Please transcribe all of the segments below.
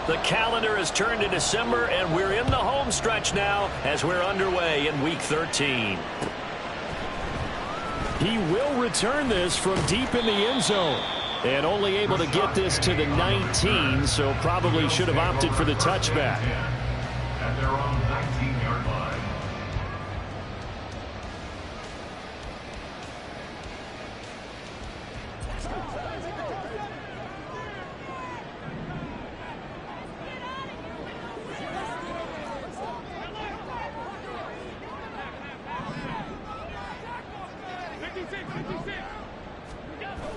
The calendar has turned to December, and we're in the home stretch now as we're underway in Week 13. He will return this from deep in the end zone. And only able to get this to the 19, so probably should have opted for the touchback. At their own 19-yard line.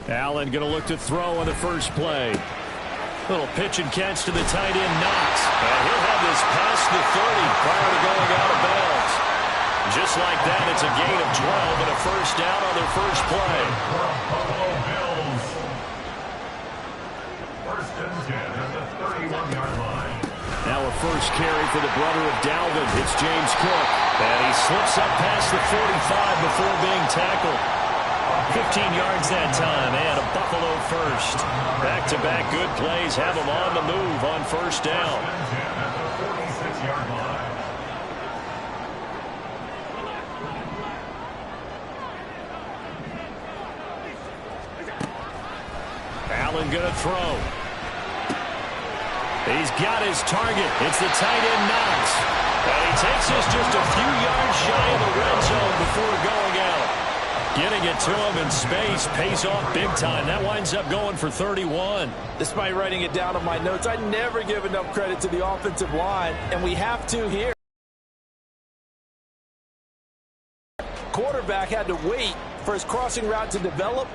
Allen going to look to throw on the first play. Little pitch and catch to the tight end, Knox. And he'll have this past the 30 prior to going out of bounds. Just like that, it's a gain of 12 and a first down on their first play. Buffalo Bills. First and 10 at the 31-yard line. Now a first carry for the brother of Dalvin. It's James Cook. And he slips up past the 45 before being tackled. 15 yards that time, and a Buffalo first. Back-to-back good plays have them on the move on first down. Allen going to throw. He's got his target. It's the tight end, Knox. And he takes us just a few yards shy of the red zone before going out. Getting it to him in space pays off big time. That winds up going for 31. Despite writing it down on my notes, I never give enough credit to the offensive line, and we have to here. Quarterback had to wait for his crossing route to develop,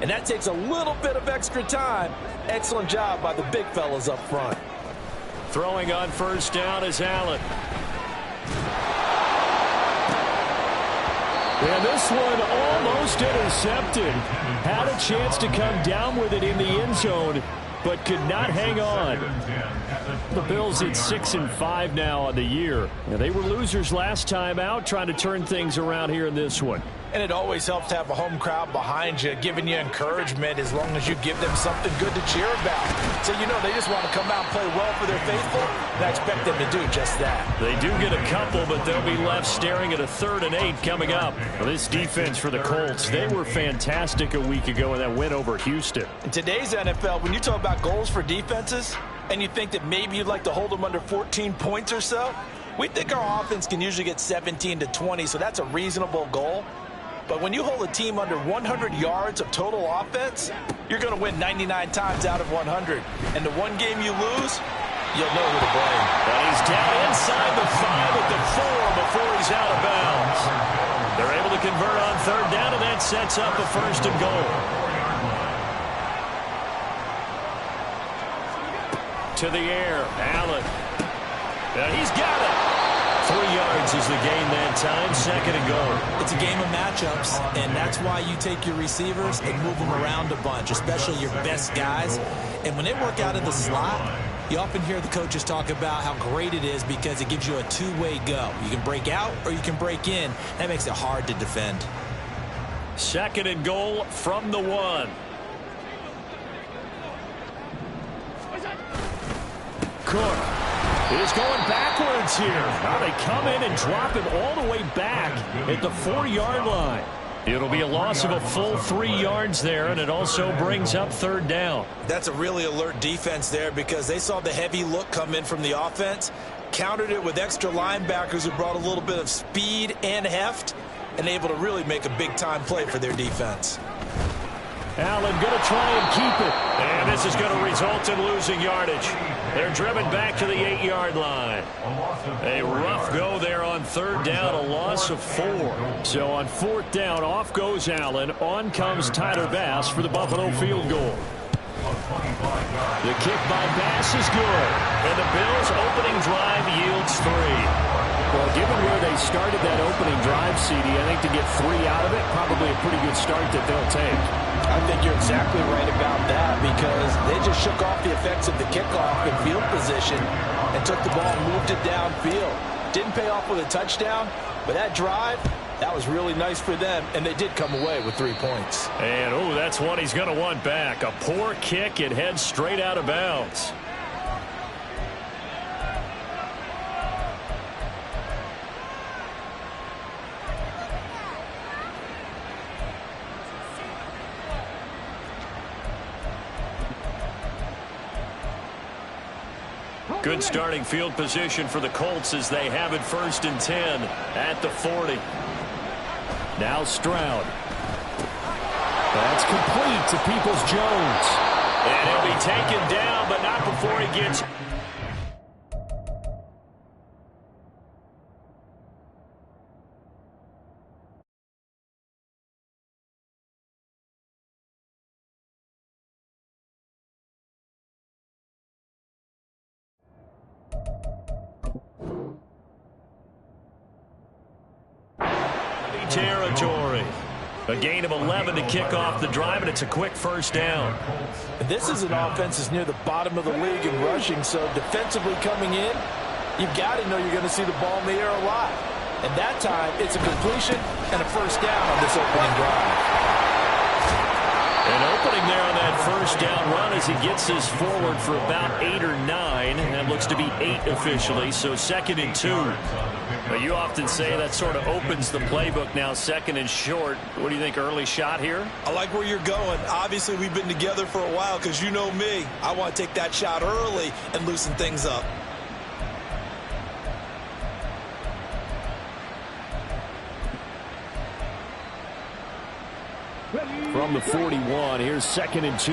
and that takes a little bit of extra time. Excellent job by the big fellas up front. Throwing on first down is Allen. And this one almost intercepted. Had a chance to come down with it in the end zone, but could not hang on. The Bills at 6-5 now on the year. Now, they were losers last time out, trying to turn things around here in this one. And it always helps to have a home crowd behind you, giving you encouragement as long as you give them something good to cheer about. So, you know, they just want to come out and play well for their faithful, and I expect them to do just that. They do get a couple, but they'll be left staring at a 3rd and 8 coming up. Well, this defense for the Colts, they were fantastic a week ago in that win over Houston. In today's NFL, when you talk about goals for defenses, and you think that maybe you'd like to hold them under 14 points or so, we think our offense can usually get 17 to 20, so that's a reasonable goal. But when you hold a team under 100 yards of total offense, you're going to win 99 times out of 100. And the one game you lose, you'll know who to blame. And he's down inside the 5 at the 4 before he's out of bounds. They're able to convert on 3rd down, and that sets up a 1st and goal. To the air, Allen. And he's got it. 3 yards is the gain that time, 2nd and goal. It's a game of matchups, and that's why you take your receivers and move them around a bunch, especially your best guys. And when they work out of the slot, you often hear the coaches talk about how great it is because it gives you a two-way go. You can break out or you can break in. That makes it hard to defend. 2nd and goal from the 1. Cook is going backwards here. Now they come in and drop it all the way back at the 4-yard line. It'll be a loss of a full 3 yards there, and it also brings up 3rd down. That's a really alert defense there because they saw the heavy look come in from the offense, countered it with extra linebackers who brought a little bit of speed and heft, and able to really make a big-time play for their defense. Allen going to try and keep it. And this is going to result in losing yardage. They're driven back to the 8-yard line. A rough go there on 3rd down, a loss of 4. So on 4th down, off goes Allen. On comes Tyler Bass for the Buffalo field goal. The kick by Bass is good. And the Bills' opening drive yields 3. Well, given where they started that opening drive, CD, I think to get 3 out of it, probably a pretty good start that they'll take. I think you're exactly right about that because they just shook off the effects of the kickoff in field position and took the ball and moved it downfield. Didn't pay off with a touchdown, but that drive, that was really nice for them, and they did come away with 3 points. And, oh, that's one he's going to want back. A poor kick, it heads straight out of bounds. Good starting field position for the Colts as they have it 1st and 10 at the 40. Now Stroud. That's complete to Peoples-Jones. And he'll be taken down, but not before he gets... territory. A gain of 11 to kick off the drive, and it's a quick 1st down. This is an offense that's near the bottom of the league in rushing, so defensively coming in, you've got to know you're going to see the ball in the air a lot. And that time, it's a completion and a 1st down on this opening drive. An opening there on that 1st down run as he gets this forward for about 8 or 9. That looks to be 8 officially, so 2nd and 2. But you often say that sort of opens the playbook now, 2nd and short. What do you think, early shot here? I like where you're going. Obviously, we've been together for a while because you know me. I want to take that shot early and loosen things up. From the 41, here's 2nd and 2.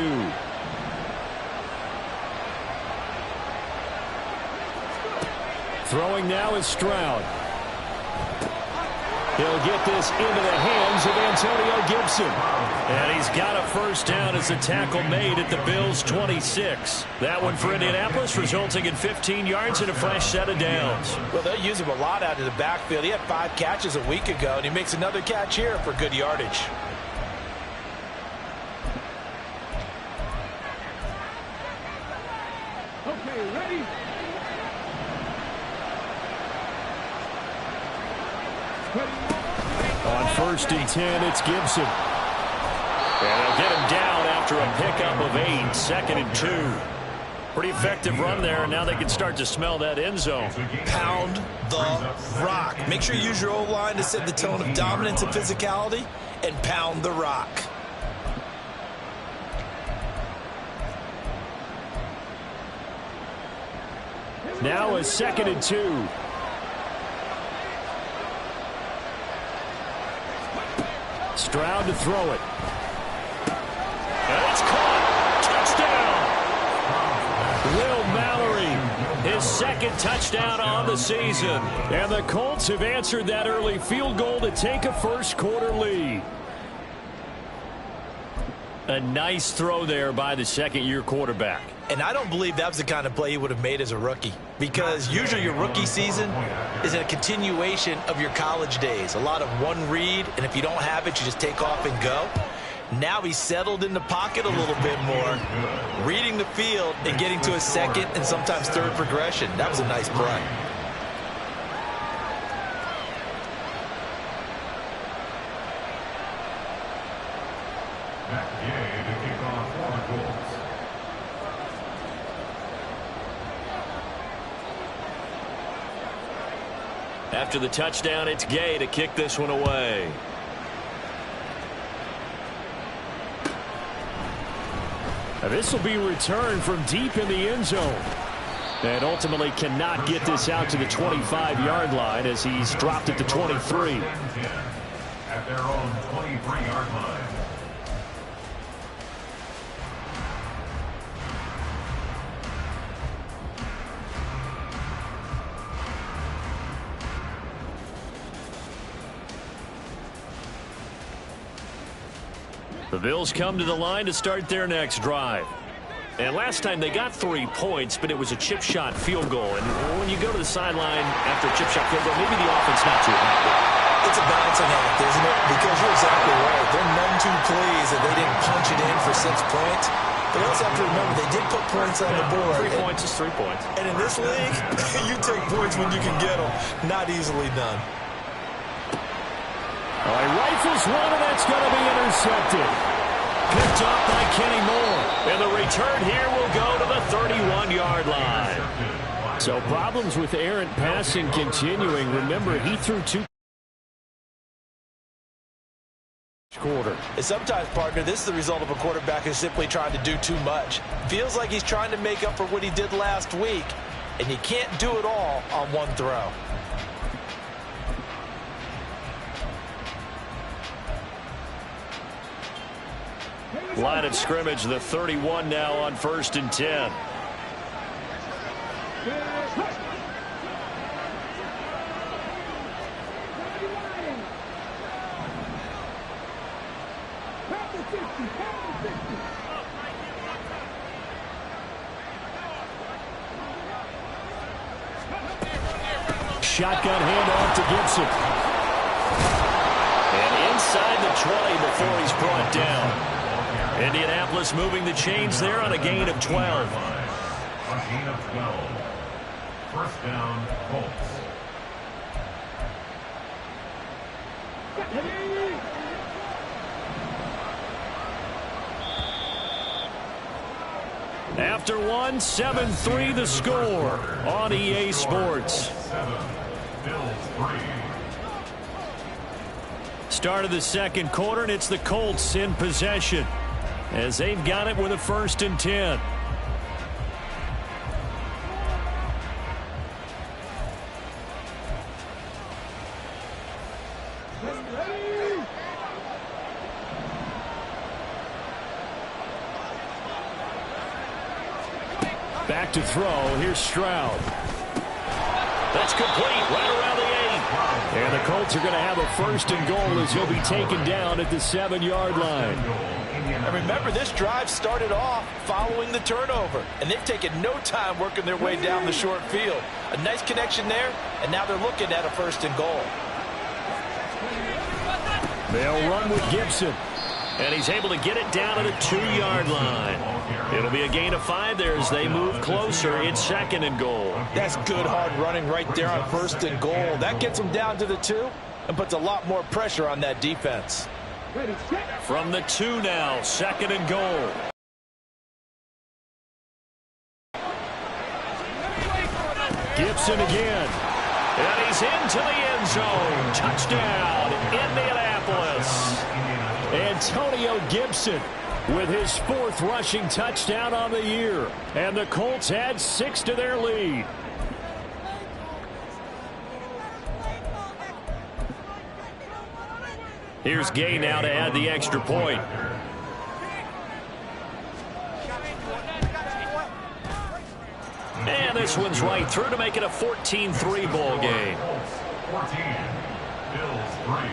Throwing now is Stroud. He'll get this into the hands of Antonio Gibson. And he's got a 1st down as a tackle made at the Bills' 26. That one for Indianapolis, resulting in 15 yards and a fresh set of downs. Well, they'll use him a lot out of the backfield. He had 5 catches a week ago, and he makes another catch here for good yardage. Okay, ready? On 1st and 10, it's Gibson. And they'll get him down after a pickup of 8, 2nd and 2. Pretty effective run there, and now they can start to smell that end zone. Pound the rock. Make sure you use your O-line to set the tone of dominance and physicality, and pound the rock. Now a 2nd and 2. Stroud to throw it. And it's caught. Touchdown. Will Mallory, his 2nd touchdown on the season. And the Colts have answered that early field goal to take a 1st quarter lead. A nice throw there by the 2nd-year quarterback. And I don't believe that was the kind of play he would have made as a rookie, because usually your rookie season is a continuation of your college days. A lot of one read, and if you don't have it, you just take off and go. Now he's settled in the pocket a little bit more, reading the field and getting to a 2nd and sometimes 3rd progression. That was a nice play. After the touchdown, it's Gay to kick this one away. Now this will be returned from deep in the end zone. And ultimately cannot get this out to the 25-yard line as he's dropped at the 23. At their own 23-yard line. The Bills come to the line to start their next drive. And last time they got 3 points, but it was a chip shot field goal. And when you go to the sideline after a chip shot field goal, maybe the offense not too happy. It's a balancing act, isn't it? Because you're exactly right. They're none too pleased that they didn't punch it in for 6 points. But you also have to remember, they did put points on the board. 3 points is 3 points. And in this league, you take points when you can get them. Not easily done. He rifles one, and that's going to be intercepted. Picked up by Kenny Moore. And the return here will go to the 31-yard line. So problems with errant passing continuing. Remember, he threw 2 quarter. And sometimes, partner, this is the result of a quarterback who's simply trying to do too much. Feels like he's trying to make up for what he did last week. and you can't do it all on one throw. Line of scrimmage, the 31 now on 1st and 10. Shotgun handoff to Gibson. And inside the 20 before he's brought down. Indianapolis moving the chains there on a gain of 12. A gain of 12. First down, Colts. After one, 7-3 the score on EA Sports. 7, Bills 3. Start of the second quarter, and it's the Colts in possession as they've got it with a 1st and 10. Back to throw. Here's Stroud. That's complete right around the 8. And the Colts are going to have a 1st and goal as he'll be taken down at the 7-yard line. And remember, this drive started off following the turnover, and they've taken no time working their way down the short field. A nice connection there, and now they're looking at a 1st and goal. They'll run with Gibson. And he's able to get it down to the 2-yard line. It'll be a gain of 5 there as they move closer. It's 2nd and goal. That's good hard running right there on 1st and goal. That gets them down to the 2 and puts a lot more pressure on that defense. From the 2 now, 2nd and goal. Gibson again. And he's into the end zone. Touchdown, Indianapolis. Antonio Gibson with his 4th rushing touchdown on the year. And the Colts add 6 to their lead. Here's Gay now to add the extra point. And this one's right through to make it a 14-3 ball game. 14, Bills 3.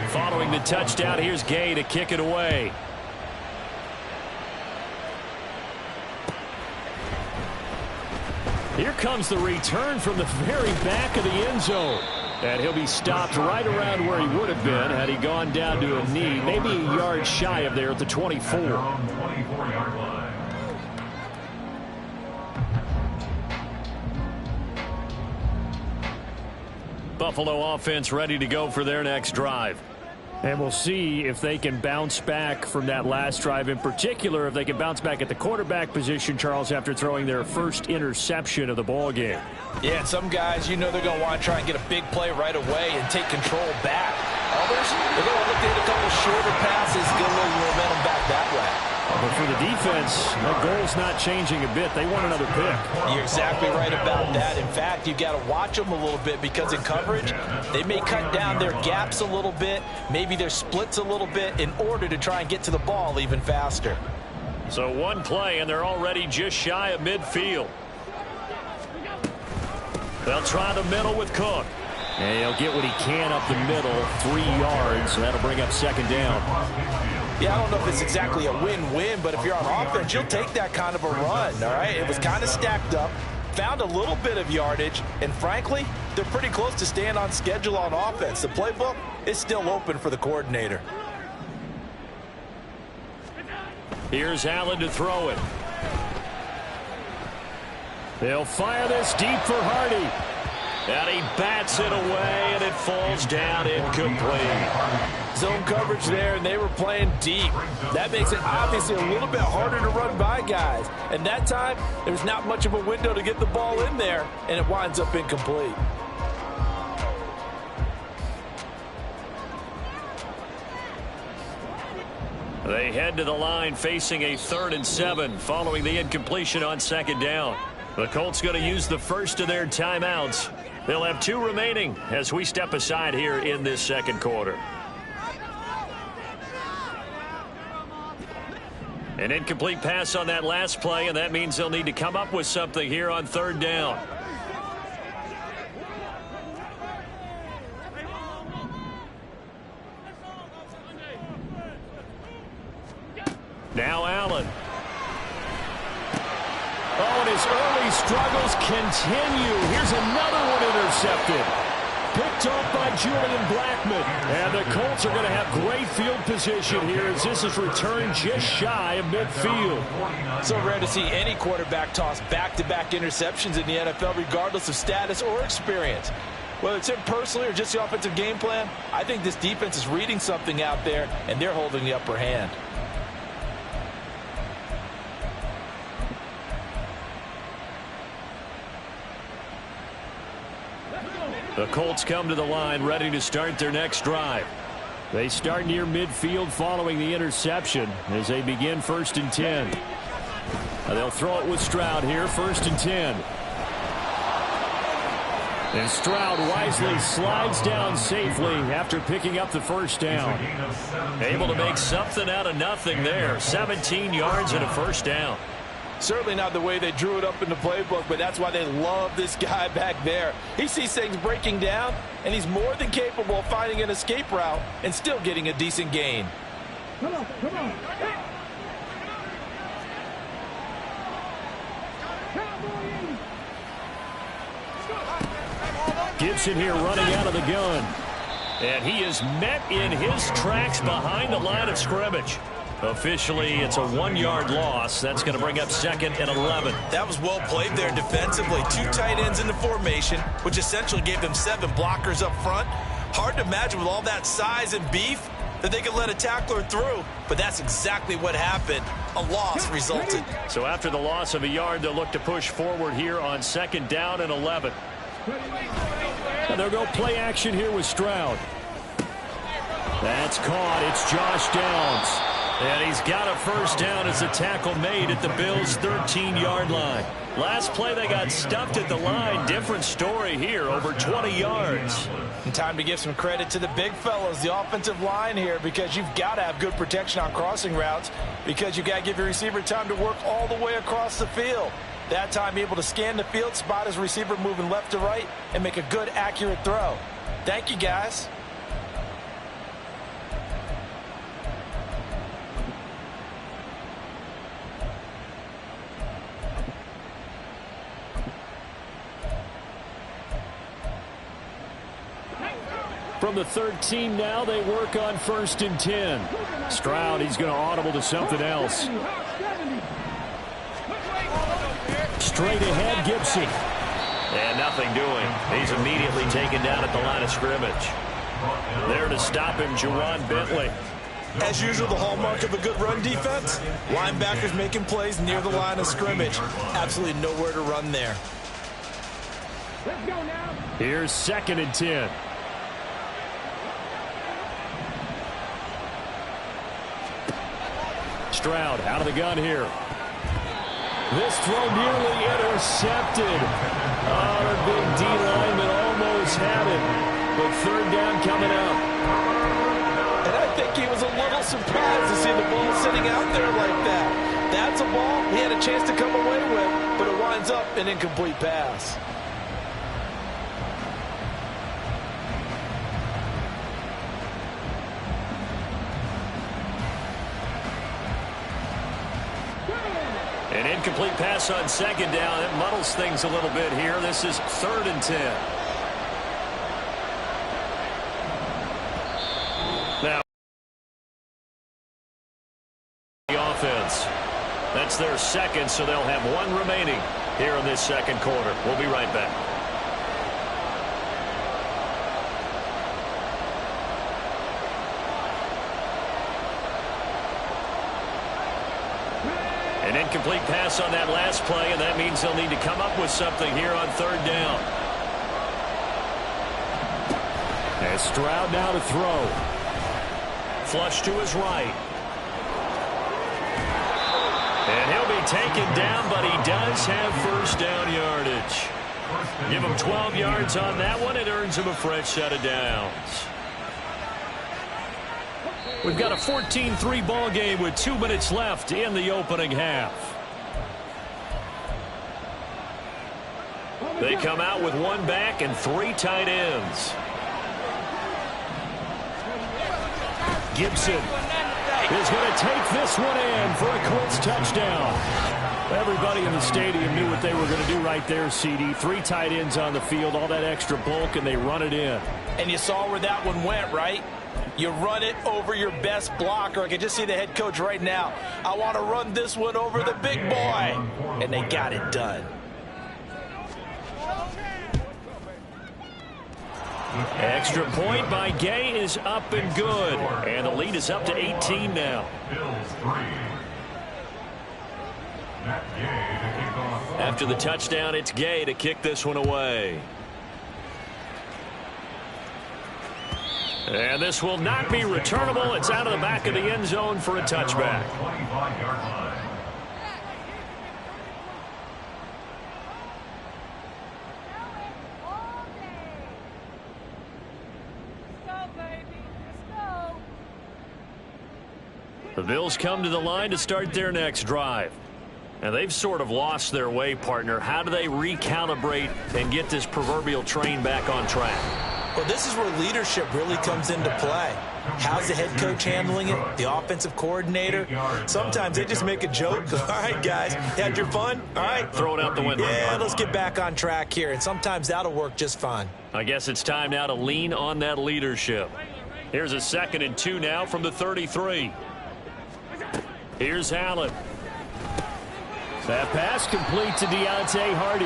Following the touchdown, here's Gay to kick it away. Here comes the return from the very back of the end zone. And he'll be stopped right around where he would have been had he gone down to a knee, maybe a yard shy of there at the 24. 24-yard line. Buffalo offense ready to go for their next drive. And we'll see if they can bounce back from that last drive, in particular if they can bounce back at the quarterback position, Charles, after throwing their first interception of the ball game. Yeah, and some guys, you know they're going to want to try and get a big play right away and take control back. Others, they're going to look to hit a couple shorter passes, get a little momentum back that way. But for the defense, their goal's not changing a bit. They want another pick. You're exactly right about that. In fact, you've got to watch them a little bit because in coverage, they may cut down their gaps a little bit, maybe their splits a little bit in order to try and get to the ball even faster. So one play, and they're already just shy of midfield. They'll try the middle with Cook. And he'll get what he can up the middle, 3 yards, so that'll bring up 2nd down. Yeah, I don't know if it's exactly a win-win, but if you're on offense, you'll take that kind of a run, all right? It was kind of stacked up, found a little bit of yardage, and frankly, they're pretty close to staying on schedule on offense. The playbook is still open for the coordinator. Here's Allen to throw it. They'll fire this deep for Hardy. And he bats it away, and it falls down incomplete. Zone coverage there, and they were playing deep. That makes it obviously a little bit harder to run by guys. And that time, there's not much of a window to get the ball in there, and it winds up incomplete. They head to the line facing a 3rd and 7 following the incompletion on 2nd down. The Colts going to use the first of their timeouts. They'll have 2 remaining as we step aside here in this 2nd quarter. An incomplete pass on that last play, and that means they'll need to come up with something here on 3rd down. Now Allen. Oh, and his early struggles continue. Here's another one intercepted. Picked off by Julian Blackman. And the Colts are going to have great field position here as this is returned just shy of midfield. So rare to see any quarterback toss back-to-back interceptions in the NFL, regardless of status or experience. Whether it's him personally or just the offensive game plan, I think this defense is reading something out there, and they're holding the upper hand. The Colts come to the line ready to start their next drive. They start near midfield following the interception as they begin 1st and 10. They'll throw it with Stroud here, 1st and 10. And Stroud wisely slides down safely after picking up the 1st down. Able to make something out of nothing there. 17 yards and a 1st down. Certainly not the way they drew it up in the playbook, but that's why they love this guy back there. He sees things breaking down, and he's more than capable of finding an escape route and still getting a decent gain. Come on, come on. Gibson here running out of the gun. And he is met in his tracks behind the line of scrimmage. Officially, it's a 1-yard loss. That's going to bring up 2nd and 11. That was well played there defensively. 2 tight ends in the formation, which essentially gave them 7 blockers up front. Hard to imagine with all that size and beef that they could let a tackler through, but that's exactly what happened. A loss resulted. So after the loss of a yard, they'll look to push forward here on 2nd down and 11. And they'll go play action here with Stroud. That's caught. It's Josh Downs. And he's got a 1st down as a tackle made at the Bills' 13-yard line. Last play, they got stuffed at the line. Different story here, over 20 yards. And time to give some credit to the big fellas, the offensive line here, because you've got to have good protection on crossing routes because you've got to give your receiver time to work all the way across the field. That time, able to scan the field, spot his receiver moving left to right, and make a good, accurate throw. Thank you, guys. From the 13 now, they work on 1st and 10. Stroud, he's going to audible to something else. Straight ahead, Gibson. And nothing doing. He's immediately taken down at the line of scrimmage. There to stop him, Juwan Bentley. As usual, the hallmark of a good run defense, linebackers making plays near the line of scrimmage. Absolutely nowhere to run there. Here's 2nd and 10. Stroud out of the gun here. This throw nearly intercepted. Oh, the big D lineman almost had it. But 3rd down coming up. And I think he was a little surprised to see the ball sitting out there like that. That's a ball he had a chance to come away with, but it winds up an incomplete pass. An incomplete pass on 2nd down. It muddles things a little bit here. This is 3rd and 10. Now, the offense. That's their 2nd, so they'll have 1 remaining here in this 2nd quarter. We'll be right back. An incomplete pass on that last play, and that means they'll need to come up with something here on 3rd down. And Stroud now to throw. Flush to his right. taken down, but he does have first down yardage. Give him 12 yards on that one. It earns him a fresh set of downs. We've got a 14-3 ball game with 2 minutes left in the opening half. They come out with 1 back and 3 tight ends. Gibson is going to take this one in for a Colts touchdown. Everybody in the stadium knew what they were going to do right there, CD. 3 tight ends on the field, all that extra bulk, and they run it in. And you saw where that one went, right? You run it over your best blocker. I can just see the head coach right now. I want to run this one over the big boy. And they got it done. Extra point by Gay is up and good. And the lead is up to 18 now. After the touchdown, it's Gay to kick this one away. And this will not be returnable. It's out of the back of the end zone for a touchback. The Bills come to the line to start their next drive. And they've sort of lost their way, partner. How do they recalibrate and get this proverbial train back on track? Well, this is where leadership really comes into play. How's the head coach handling it? The offensive coordinator? Sometimes they just make a joke. All right, guys, had your fun? All right. Throw it out the window. Yeah, let's get back on track here. And sometimes that'll work just fine. I guess it's time now to lean on that leadership. Here's a 2nd and 2 now from the 33. Here's Allen. That pass complete to Deontay Hardy.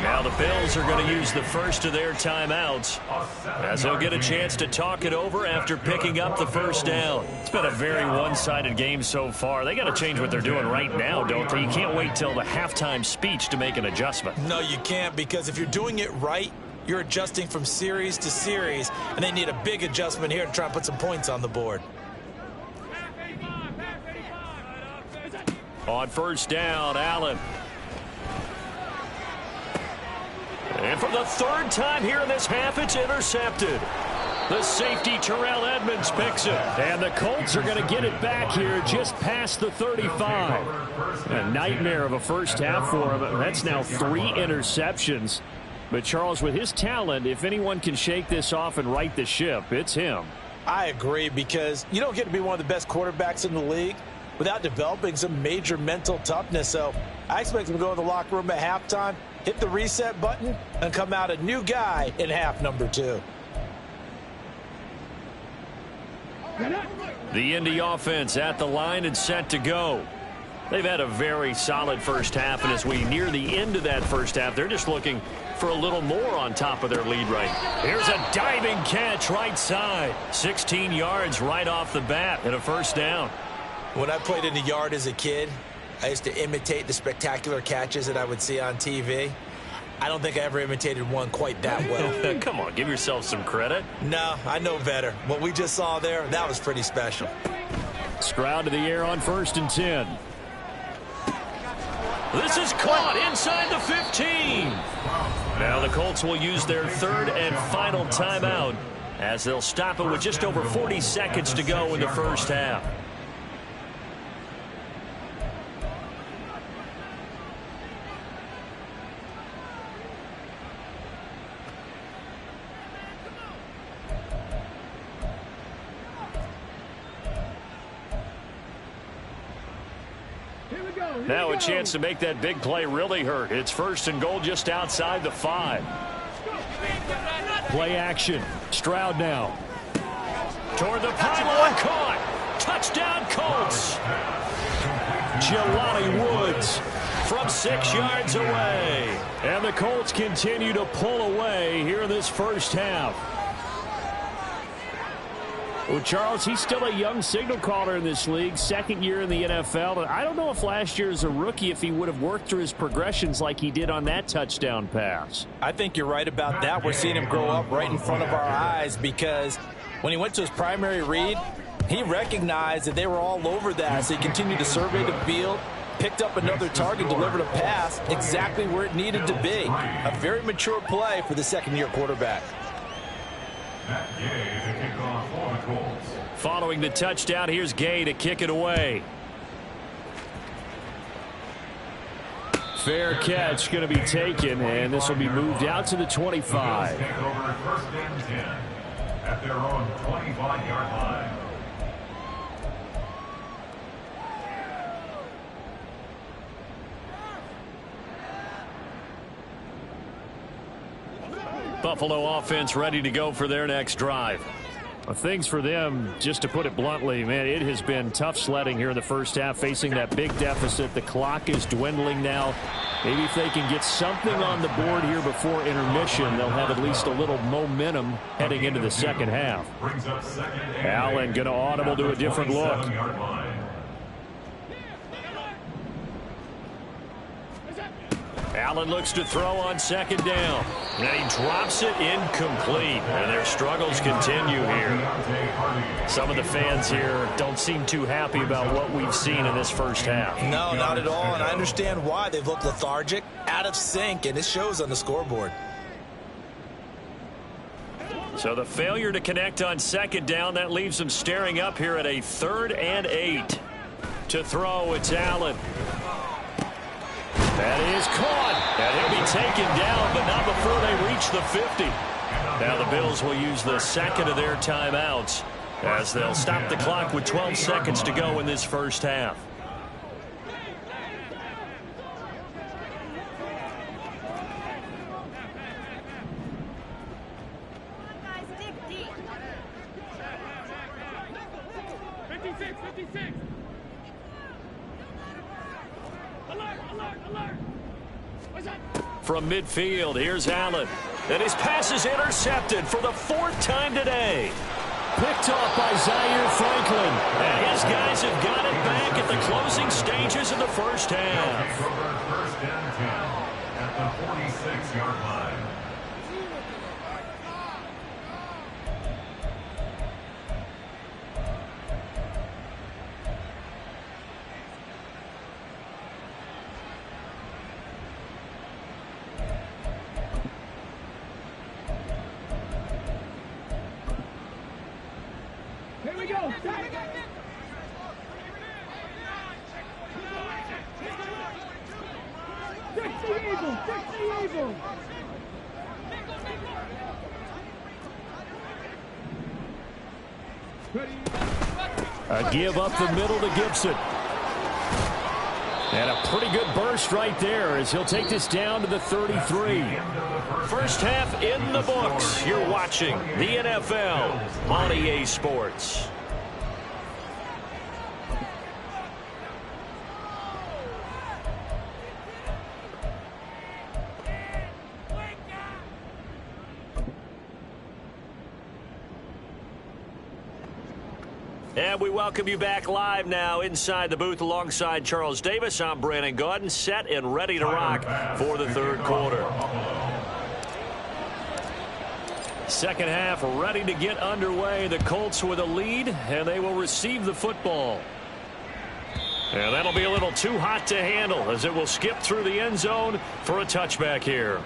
Now the Bills are going to use the first of their timeouts as they'll get a chance to talk it over after picking up the first down. It's been a very one-sided game so far. They got to change what they're doing right now, don't they? You can't wait till the halftime speech to make an adjustment. No, you can't, because if you're doing it right, you're adjusting from series to series, and they need a big adjustment here to try and put some points on the board. On first down, Allen. And for the 3rd time here in this half, it's intercepted. The safety, Terrell Edmonds, picks it. And the Colts are going to get it back here just past the 35. A nightmare of a first half for him. That's now 3 interceptions. But Charles, with his talent, if anyone can shake this off and right the ship, it's him. I agree, because you don't get to be one of the best quarterbacks in the league without developing some major mental toughness. So I expect him to go in the locker room at halftime, hit the reset button, and come out a new guy in half number 2. The Indy offense at the line and set to go. They've had a very solid first half, and as we near the end of that first half, they're just looking for a little more on top of their lead right. Here's a diving catch right side. 16 yards right off the bat and a first down. When I played in the yard as a kid, I used to imitate the spectacular catches that I would see on TV. I don't think I ever imitated one quite that well. Come on, give yourself some credit. No, I know better. What we just saw there, that was pretty special. Stroud to the air on 1st and 10. This is caught inside the 15. Now the Colts will use their 3rd and final timeout as they'll stop it with just over 40 seconds to go in the first half. Now a chance to make that big play really hurt. It's 1st and goal just outside the 5. Play action. Stroud now. Toward the pylon, caught. Touchdown Colts. Jelani Woods from 6 yards away. And the Colts continue to pull away here in this first half. Well, Charles, he's still a young signal caller in this league, 2nd year in the NFL. But I don't know if last year as a rookie, if he would have worked through his progressions like he did on that touchdown pass. I think you're right about that. We're seeing him grow up right in front of our eyes, because when he went to his primary read, he recognized that they were all over that. So he continued to survey the field, picked up another target, delivered a pass exactly where it needed to be. A very mature play for the second-year quarterback. Following the touchdown, here's Gay to kick it away. Fair catch going to be taken, and this will be moved out to the 25. Take over first and 10 at their own 25-yard line. Buffalo offense ready to go for their next drive. Well, things for them, just to put it bluntly, man, it has been tough sledding here in the first half, facing that big deficit. The clock is dwindling now. Maybe if they can get something on the board here before intermission, they'll have at least a little momentum heading into the second half. Allen going to audible to a different look. Allen looks to throw on second down. And he drops it incomplete. And their struggles continue here. Some of the fans here don't seem too happy about what we've seen in this first half. No, not at all. And I understand why. They've looked lethargic, out of sync, and it shows on the scoreboard. So the failure to connect on second down, that leaves them staring up here at a 3rd and 8. To throw, it's Allen. That is caught, and he'll be taken down, but not before they reach the 50. Now the Bills will use the second of their timeouts as they'll stop the clock with 12 seconds to go in this first half. From midfield, here's Allen. And his pass is intercepted for the 4th time today. Picked off by Zaire Franklin. And his guys have got it back at the closing stages of the first half. First and 10 at the 46-yard line. Here we go. Fix the evil. Fix the evil. A give up the middle to Gibson. And a pretty good burst right there as he'll take this down to the 33. First half in the books. You're watching the NFL on EA Sports. And we welcome you back live now inside the booth alongside Charles Davis. I'm Brandon Gaudin, set and ready to rock for the third quarter. Second half ready to get underway. The Colts with a lead, and they will receive the football. And that'll be a little too hot to handle as it will skip through the end zone for a touchback here.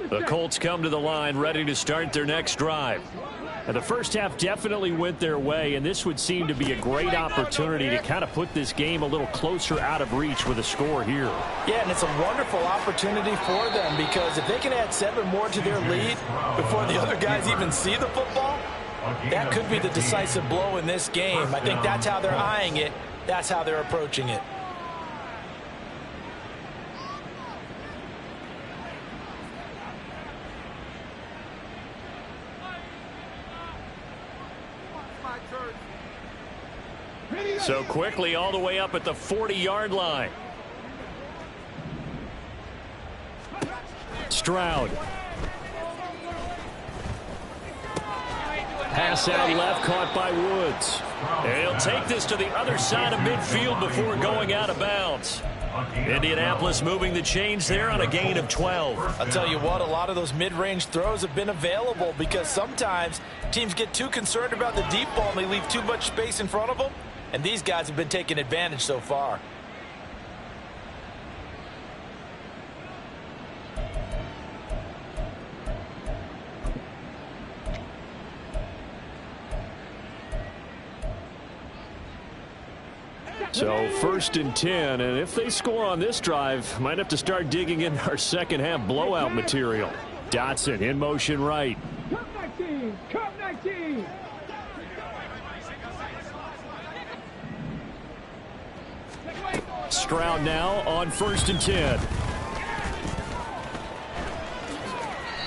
The Colts come to the line ready to start their next drive. And the first half definitely went their way, and this would seem to be a great opportunity to kind of put this game a little closer out of reach with a score here. Yeah, and it's a wonderful opportunity for them because if they can add 7 more to their lead before the other guys even see the football, that could be the decisive blow in this game. I think that's how they're eyeing it. That's how they're approaching it. So quickly all the way up at the 40-yard line. Stroud. Pass out left, caught by Woods. And he'll take this to the other side of midfield before going out of bounds. Indianapolis moving the chains there on a gain of 12. I'll tell you what, a lot of those mid-range throws have been available because sometimes teams get too concerned about the deep ball and they leave too much space in front of them. And these guys have been taking advantage so far. So 1st and 10, and if they score on this drive, might have to start digging in our second half blowout material. Dotson in motion right. Come 19! Come 19! Stroud now on 1st and 10.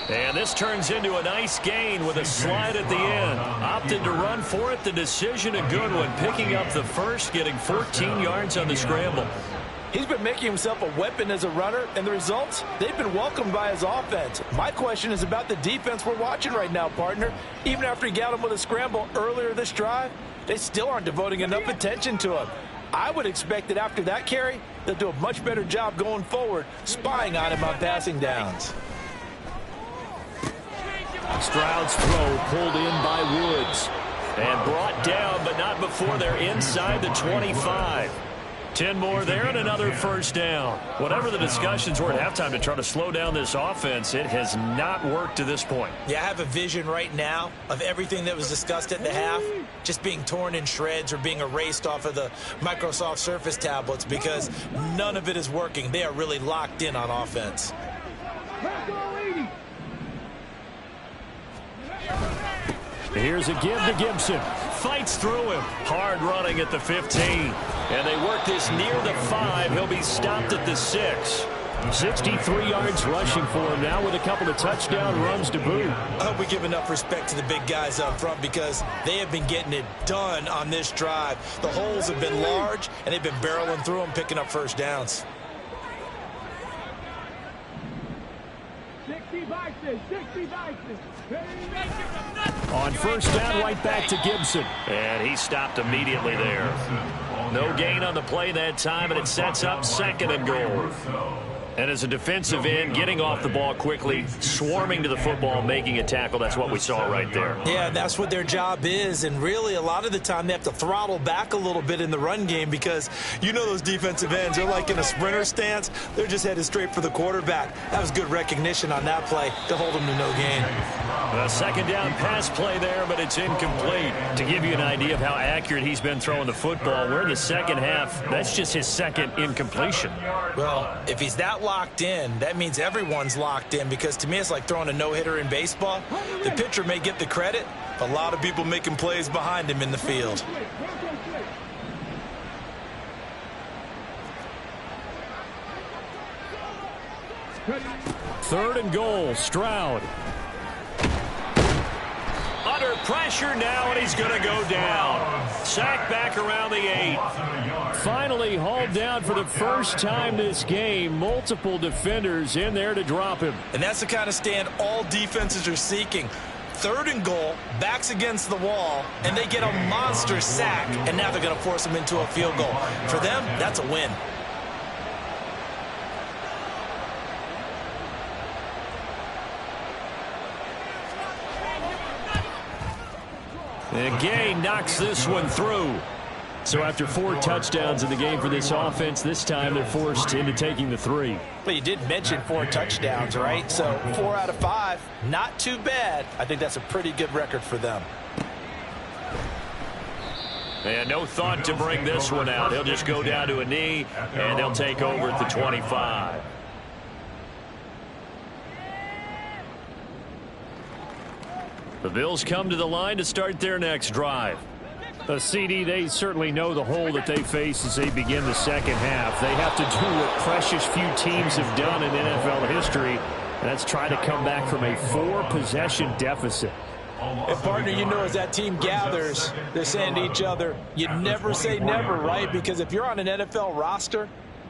And this turns into a nice gain with a slide at the end. Opted to run for it. The decision a good one. Picking up the first, getting 14 yards on the scramble. He's been making himself a weapon as a runner, and the results, they've been welcomed by his offense. My question is about the defense we're watching right now, partner. Even after he got him with a scramble earlier this drive, they still aren't devoting enough attention to him. I would expect that after that carry, they'll do a much better job going forward, spying on him on passing downs. Stroud's throw pulled in by Woods. And brought down, but not before they're inside the 25. 10 more there and another first down. Whatever the discussions were at halftime to try to slow down this offense, it has not worked to this point. Yeah, I have a vision right now of everything that was discussed at the half just being torn in shreds or being erased off of the Microsoft Surface tablets because none of it is working. They are really locked in on offense. Here's a give to Gibson. Fights through him. Hard running at the 15. And they work this near the 5. He'll be stopped at the 6. 63 yards rushing for him now with a couple of touchdown runs to boot. I hope we give enough respect to the big guys up front because they have been getting it done on this drive. The holes have been large, and they've been barreling through them, picking up first downs. 60 boxes, 60 boxes. On first down, right back to Gibson. And he stopped immediately there. No gain on the play that time, and it sets up 2nd and goal. And as a defensive end, getting off the ball quickly, swarming to the football, making a tackle, that's what we saw right there. Yeah, that's what their job is, and really a lot of the time they have to throttle back a little bit in the run game because you know those defensive ends, they're like in a sprinter stance. They're just headed straight for the quarterback. That was good recognition on that play to hold them to no gain. A 2nd down pass play there, but it's incomplete. To give you an idea of how accurate he's been throwing the football, we're in the second half. That's just his 2nd incompletion. Well, if he's that locked in, that means everyone's locked in because to me it's like throwing a no-hitter in baseball. The pitcher may get the credit, but a lot of people making plays behind him in the field. Third and goal, Stroud. Under pressure now, and he's going to go down. Sacked back around the 8. Finally hauled down for the first time this game. Multiple defenders in there to drop him. And that's the kind of stand all defenses are seeking. 3rd and goal, backs against the wall, and they get a monster sack, and now they're going to force him into a field goal. For them, that's a win. And Gay knocks this one through. So after 4 touchdowns in the game for this offense, this time they're forced into taking the 3. But you did mention 4 touchdowns, right? So 4 out of 5, not too bad. I think that's a pretty good record for them. And no thought to bring this one out. He'll just go down to a knee, and they'll take over at the 25. The Bills come to the line to start their next drive. The CD, they certainly know the hole that they face as they begin the second half. They have to do what precious few teams have done in NFL history, and that's try to come back from a 4-possession deficit. And partner, you know, as that team gathers, they're saying to each other, you never say never, right? Because if you're on an NFL roster,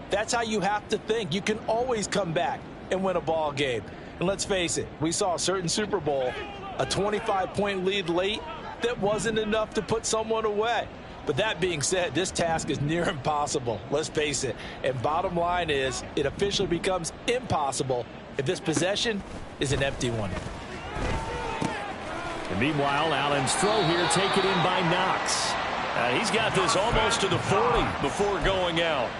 that's how you have to think. You can always come back and win a ball game. And let's face it, we saw a certain Super Bowl, a 25-point lead late, that wasn't enough to put someone away. But that being said, this task is near impossible. Let's face it. And bottom line is, it officially becomes impossible if this possession is an empty one. And meanwhile, Allen's throw here taken in by Knox. He's got this almost to the 40 before going out.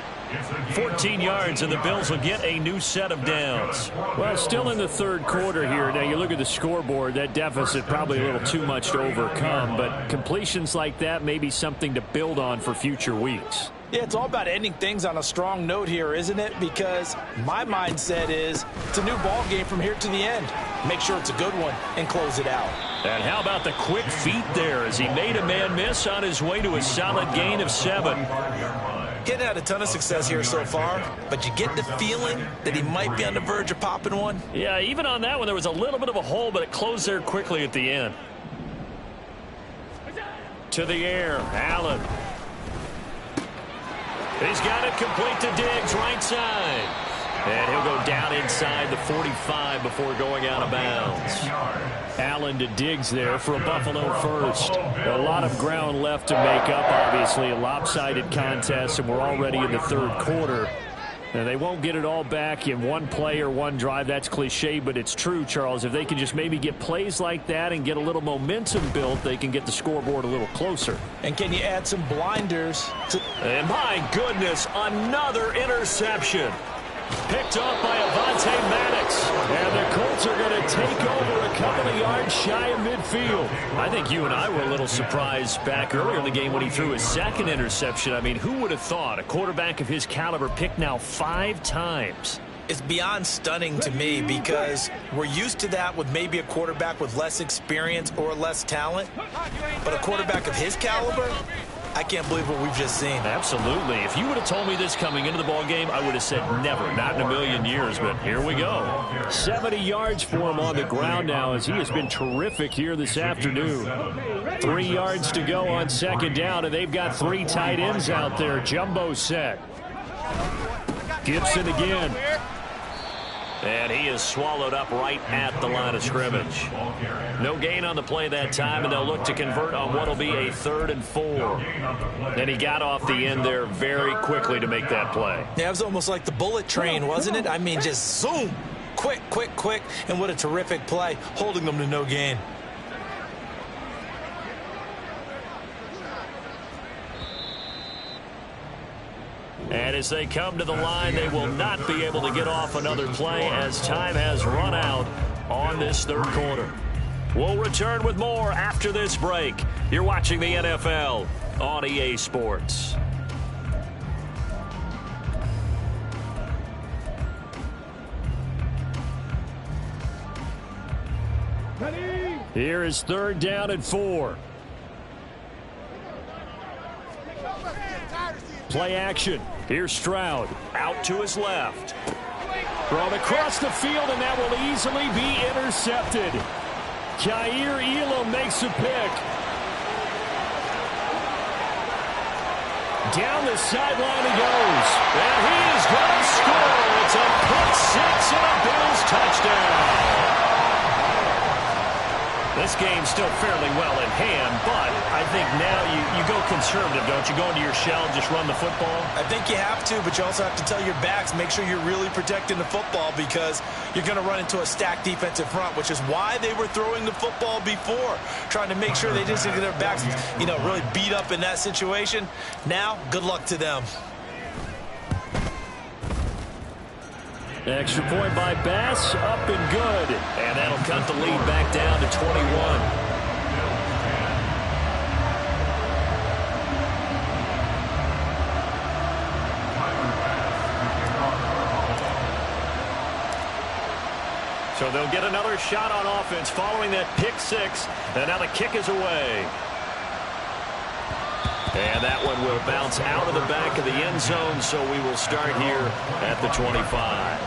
14 yards, and the Bills will get a new set of downs. Well, still in the third quarter here. Now, you look at the scoreboard, that deficit probably a little too much to overcome, but completions like that may be something to build on for future weeks. Yeah, it's all about ending things on a strong note here, isn't it? Because my mindset is it's a new ball game from here to the end. Make sure it's a good one and close it out. And how about the quick feet there as he made a man miss on his way to a solid gain of 7. Getting had a ton of success here so far, but you get the feeling that he might be on the verge of popping one. Yeah, even on that one, there was a little bit of a hole, but it closed there quickly at the end. To the air, Allen. He's got it complete to Diggs, right side. And he'll go down inside the 45 before going out of bounds. Allen to Diggs there for a Buffalo first. A lot of ground left to make up, obviously. A lopsided contest, and we're already in the third quarter. And they won't get it all back in one play or one drive. That's cliche, but it's true, Charles. If they can just maybe get plays like that and get a little momentum built, they can get the scoreboard a little closer. And can you add some blinders to... And my goodness, another interception. Picked off by Avonte Maddox. And the Colts are going to take over a couple of yards shy of midfield. I think you and I were a little surprised back earlier in the game when he threw his second interception. I mean, who would have thought a quarterback of his caliber picked now 5 times? It's beyond stunning to me because we're used to that with maybe a quarterback with less experience or less talent. But a quarterback of his caliber, I can't believe what we've just seen. Absolutely. If you would have told me this coming into the ball game, I would have said never, not in a million years, but here we go. 70 yards for him on the ground now as he has been terrific here this afternoon. 3 yards to go on second down, and they've got 3 tight ends out there. Jumbo set. Gibson again. And he is swallowed up right at the line of scrimmage. No gain on the play that time, and they'll look to convert on what will be a 3rd and 4. And he got off the end there very quickly to make that play. Yeah, it was almost like the bullet train, wasn't it? I mean, just zoom. Quick, quick, quick. And what a terrific play, holding them to no gain. And as they come to the line, they will not be able to get off another play as time has run out on this third quarter. We'll return with more after this break. You're watching the NFL on EA Sports. Here is 3rd down and 4. Play action. Here's Stroud. Out to his left. Thrown across the field, and that will easily be intercepted. Kaiir Elam makes a pick. Down the sideline he goes. And he is going to score. It's a pick 6 and a Bills touchdown. This game's still fairly well in hand, but I think now you go conservative, don't you? Go into your shell, just run the football? I think you have to, but you also have to tell your backs, make sure you're really protecting the football because you're going to run into a stacked defensive front, which is why they were throwing the football before, trying to make sure they didn't get their backs, really beat up in that situation. Now, good luck to them. Extra point by Bass, up and good. And that'll cut the lead back down to 21. So they'll get another shot on offense following that pick 6. And now the kick is away. And that one will bounce out of the back of the end zone, so we will start here at the 25.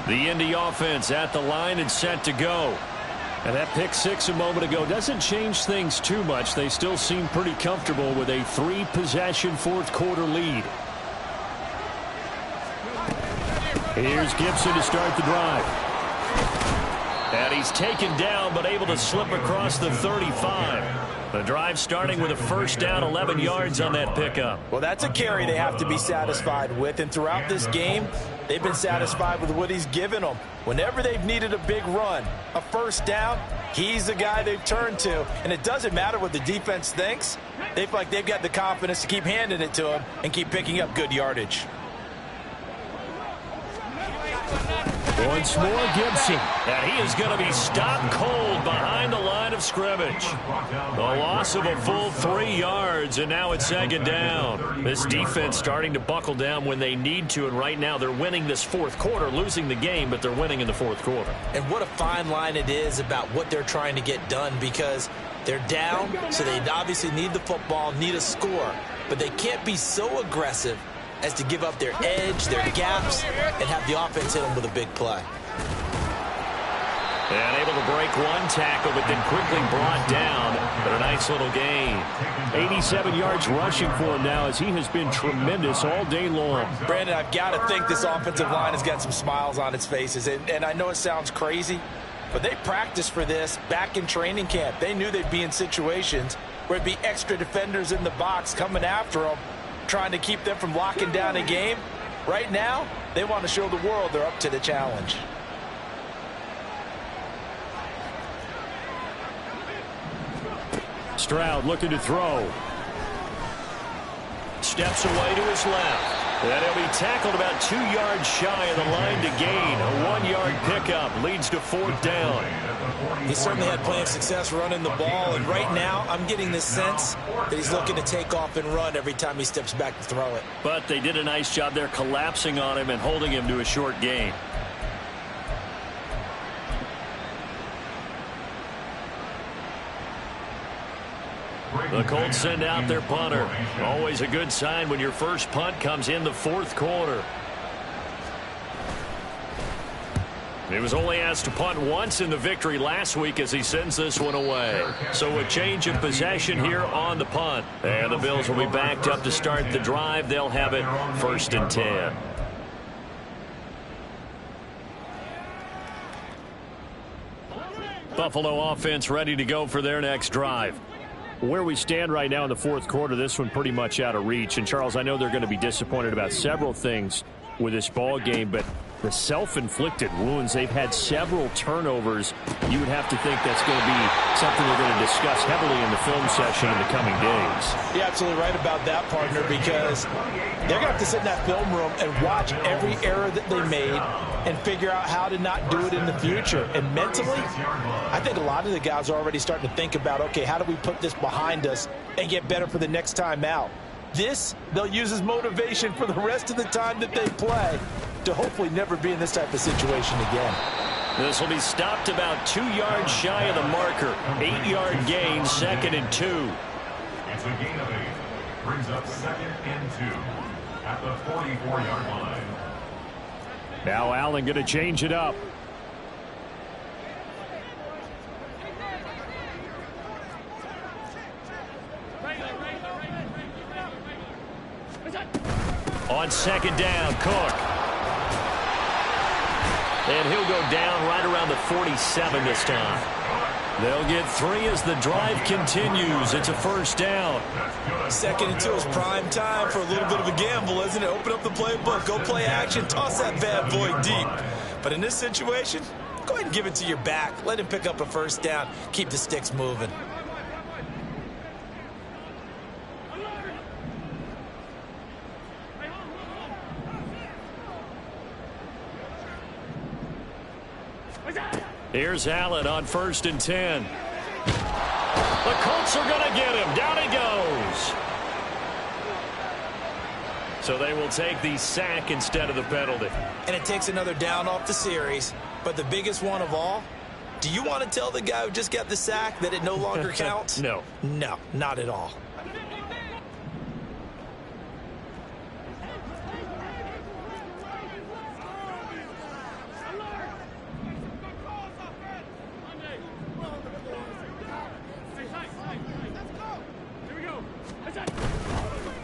The Indy offense at the line and set to go. And that pick six a moment ago doesn't change things too much. They still seem pretty comfortable with a 3-possession fourth-quarter lead. Here's Gibson to start the drive. And he's taken down but able to slip across the 35. The drive starting with a first down, 11 yards on that pickup. Well, that's a carry they have to be satisfied with. And throughout this game, they've been satisfied with what he's given them. Whenever they've needed a big run, a first down, he's the guy they've turned to. And it doesn't matter what the defense thinks. They feel like they've got the confidence to keep handing it to him and keep picking up good yardage. Once more, Gibson. And he is going to be stopped cold behind the line of scrimmage. The loss of a full 3 yards, and now it's second down. This defense starting to buckle down when they need to, and right now they're winning this fourth quarter, losing the game, but they're winning in the fourth quarter. And what a fine line it is about what they're trying to get done, because they're down, so they obviously need the football, need a score, but they can't be so aggressive as to give up their edge, their gaps, and have the offense hit them with a big play. And able to break one tackle, but then quickly brought down. But a nice little gain. 87 yards rushing for him now, as he has been tremendous all day long. Brandon, I've got to think this offensive line has got some smiles on its faces. And I know it sounds crazy, but they practiced for this back in training camp. They knew they'd be in situations where it'd be extra defenders in the box coming after them, trying to keep them from locking down a game. Right now, they want to show the world they're up to the challenge. Stroud looking to throw. Steps away to his left. And he'll be tackled about 2 yards shy of the line to gain. A 1-yard pickup leads to fourth down. He certainly had plenty of success running the ball, and right now I'm getting the sense that he's looking to take off and run every time he steps back to throw it. But they did a nice job there collapsing on him and holding him to a short gain. The Colts send out their punter. Always a good sign when your first punt comes in the fourth quarter. He was only asked to punt once in the victory last week as he sends this one away. So a change of possession here on the punt. And the Bills will be backed up to start the drive. They'll have it 1st and 10. Buffalo offense ready to go for their next drive. Where we stand right now in the fourth quarter, this one pretty much out of reach. And, Charles, I know they're going to be disappointed about several things with this ball game, but the self-inflicted wounds, they've had several turnovers. You would have to think that's going to be something they're going to discuss heavily in the film session in the coming days. You're absolutely right about that, partner, because they're going to have to sit in that film room and watch every error that they made and figure out how to not do it in the future. And mentally, I think a lot of the guys are already starting to think about, okay, how do we put this behind us and get better for the next time out? This, they'll use as motivation for the rest of the time that they play to hopefully never be in this type of situation again. This will be stopped about 2 yards shy of the marker. 8-yard gain, 2nd and 2. It's a gain of 8. Brings up 2nd and 2 at the 44-yard line. Now Allen going to change it up. On 2nd down, Cook. And he'll go down right around the 47 this time. They'll get 3 as the drive continues. It's a first down. 2nd and 2 is prime time for a little bit of a gamble, isn't it? Open up the playbook, go play action, toss that bad boy deep. But in this situation, go ahead and give it to your back. Let him pick up a first down. Keep the sticks moving. Here's Allen on 1st and 10. The Colts are going to get him. Down he goes. So they will take the sack instead of the penalty. And it takes another down off the series. But the biggest one of all, do you want to tell the guy who just got the sack that it no longer counts? No. No, not at all.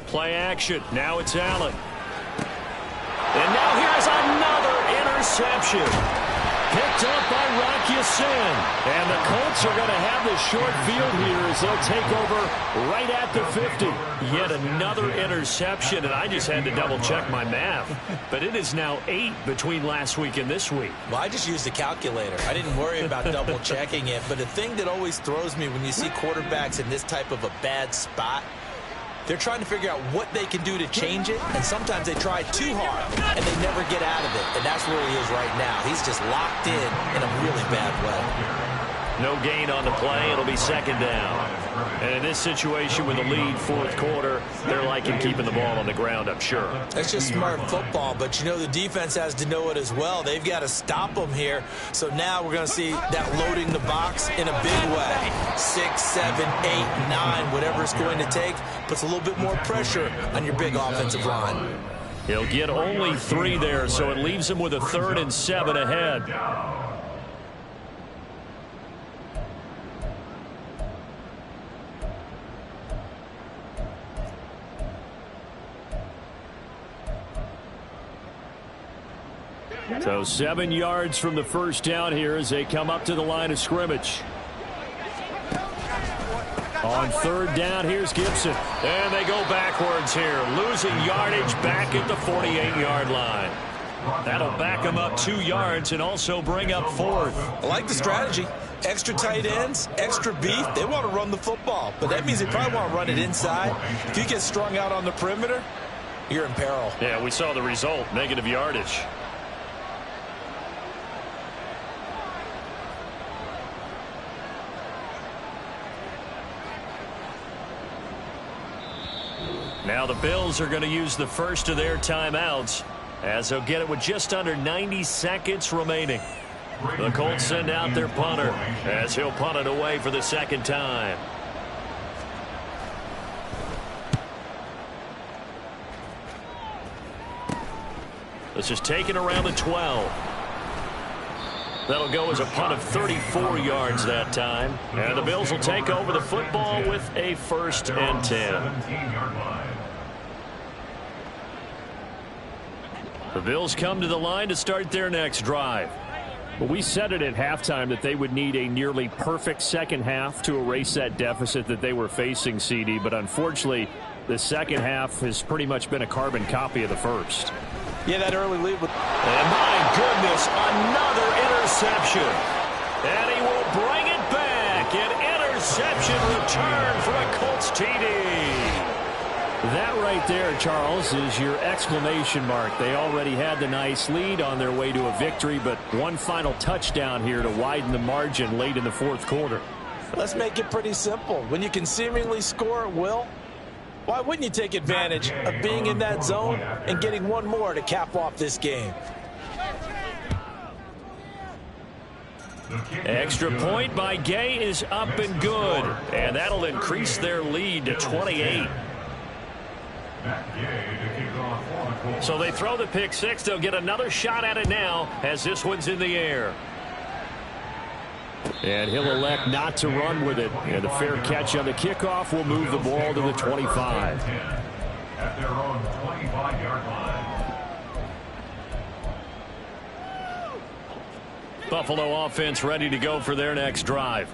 Play action. Now it's Allen. And now here's another interception. Picked up by Rock Ya-Sin. And the Colts are going to have the short field here as they'll take over right at the 50. Yet another interception, and I just had to double-check my math. But it is now 8 between last week and this week. Well, I just used a calculator. I didn't worry about double-checking it. But the thing that always throws me when you see quarterbacks in this type of a bad spot, they're trying to figure out what they can do to change it, and sometimes they try too hard, and they never get out of it. And that's where he is right now. He's just locked in a really bad way. No gain on the play. It'll be second down. And in this situation with the lead, fourth quarter, they're liking keeping the ball on the ground, I'm sure. That's just smart football, but you know the defense has to know it as well. They've got to stop them here. So now we're going to see that loading the box in a big way. 6, 7, 8, 9, whatever it's going to take, puts a little bit more pressure on your big offensive line. He'll get only 3 there, so it leaves him with a 3rd and 7 ahead. So 7 yards from the first down here as they come up to the line of scrimmage. On 3rd down, here's Gibson. And they go backwards here, losing yardage back at the 48-yard line. That'll back them up 2 yards and also bring up 4th. I like the strategy. Extra tight ends, extra beef. They want to run the football, but that means they probably want to run it inside. If you get strung out on the perimeter, you're in peril. Yeah, we saw the result, negative yardage. Now the Bills are going to use the first of their timeouts as they'll get it with just under 90 seconds remaining. The Colts send out their punter as he'll punt it away for the second time. This is taken around the 12. That'll go as a punt of 34 yards that time. And the Bills will take over the football with a 1st and 10. The Bills come to the line to start their next drive. Well, we said it at halftime that they would need a nearly perfect second half to erase that deficit that they were facing, CD. But unfortunately, the second half has pretty much been a carbon copy of the first. Yeah, that early lead. And my goodness, another interception. And he will bring it back. An interception return for a Colts TD. That right there, Charles, is your exclamation mark. They already had the nice lead on their way to a victory, but one final touchdown here to widen the margin late in the fourth quarter. Let's make it pretty simple. When you can seemingly score at will, why wouldn't you take advantage of being in that zone and getting one more to cap off this game? Extra point by Gay is up and good, and that'll increase their lead to 28. So they throw the pick six. They'll get another shot at it now as this one's in the air. And he'll elect not to run with it. And a fair catch on the kickoff will move the ball to the 25. At their own 25-yard line. Buffalo offense ready to go for their next drive.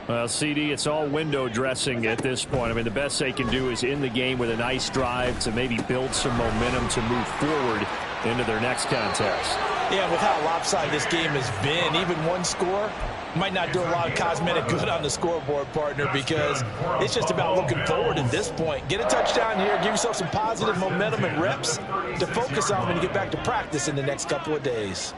Well, CD, it's all window dressing at this point. I mean, the best they can do is in the game with a nice drive to maybe build some momentum to move forward into their next contest. Yeah, with how lopsided this game has been, even one score might not do a lot of cosmetic good on the scoreboard, partner, because it's just about looking forward at this point. Get a touchdown here, give yourself some positive momentum and reps to focus on when you get back to practice in the next couple of days.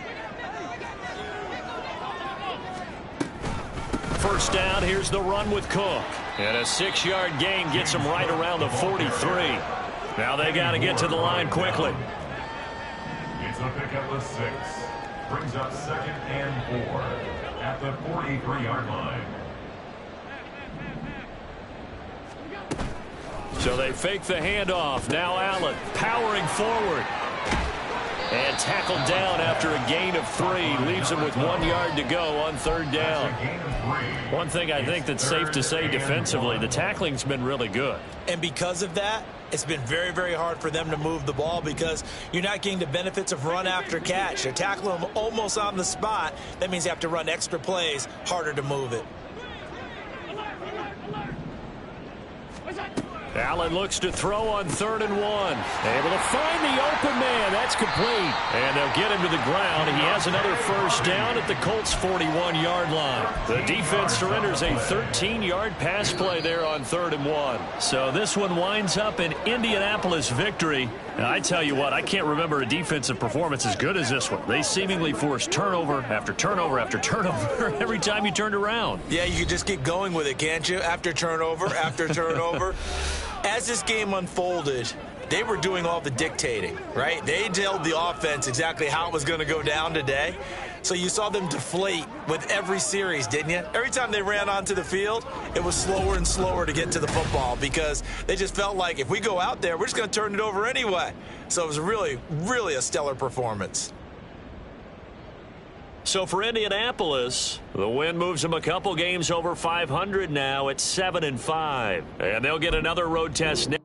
First down, here's the run with Cook. And a 6-yard gain gets him right around the 43. Now they got to get to the line quickly. It's a pick up of 6. Brings up 2nd and 4 at the 43-yard line. So they fake the handoff. Now Allen powering forward. And tackled down after a gain of 3. Leaves him with 1 yard to go on 3rd down. One thing I think that's safe to say defensively, the tackling's been really good. And because of that, it's been very, very hard for them to move the ball because you're not getting the benefits of run after catch. They're tackling them almost on the spot. That means you have to run extra plays, harder to move it. Allen looks to throw on 3rd and 1. Able to find the open man. That's complete. And they'll get him to the ground. He has another first down at the Colts' 41-yard line. The defense surrenders a 13-yard pass play there on 3rd and 1. So this one winds up an Indianapolis victory. And I tell you what, I can't remember a defensive performance as good as this one. They seemingly forced turnover after turnover after turnover every time you turned around. Yeah, you could just keep going with it, can't you? After turnover, after turnover. As this game unfolded, they were doing all the dictating, right? They told the offense exactly how it was going to go down today. So you saw them deflate with every series, didn't you? Every time they ran onto the field, it was slower and slower to get to the football because they just felt like if we go out there, we're just going to turn it over anyway. So it was really, really a stellar performance. So for Indianapolis, the win moves them a couple games over 500 now at 7-5. And they'll get another road test next.